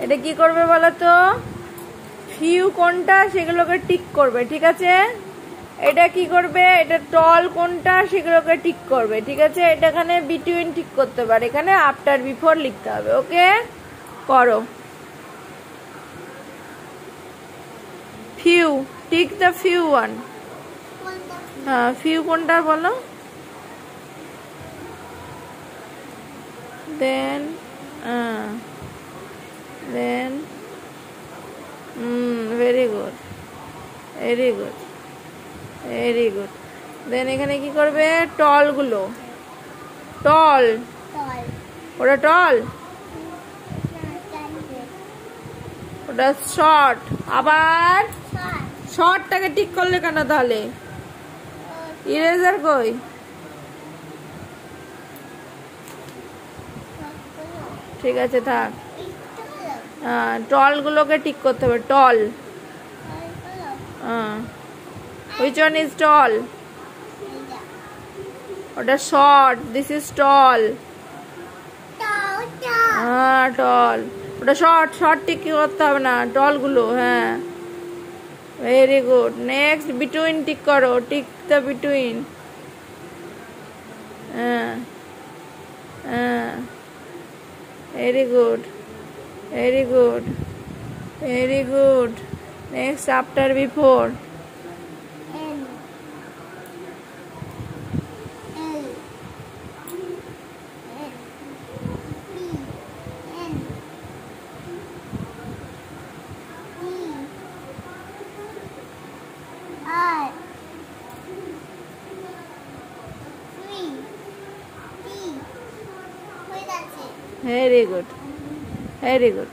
এটা কি করবে বলো তো? ফিউ কোনটা সেগুলোকে টিক করবে, ঠিক আছে? এটা কি করবে? এটা টল কোনটা সেগুলোকে টিক করবে, ঠিক আছে? এটা এখানে বিটুইন টিক করতে পারে, এখানে আফটার বিফোর লিখতে হবে। ওকে, করো। Few, tick the few one. হ্যাঁ, ফিউ কোনটা বলো? Then very good, very good, very good. Then এখানে কি করবে? টল গুলো, টল, ওটা টল, ওটা শর্ট। আবার শর্টটাকে টিক করলে কেন তাহলে? ইরেজার কই? ঠিক আছে থাক। টল গুলোকে টিক করতে হবে, tall. Which one is tall? ওটা শর্ট, দিস ইজ টল। হ্যাঁ টল, ওটা শর্ট, শর্ট টিক করতে হবে না, টল গুলো। হ্যাঁ, very good. Next between tick করো, টিক দ্য বিটুইন। হ্যাঁ হ্যাঁ, very good, very good, very good. Next after before. Very good, very good.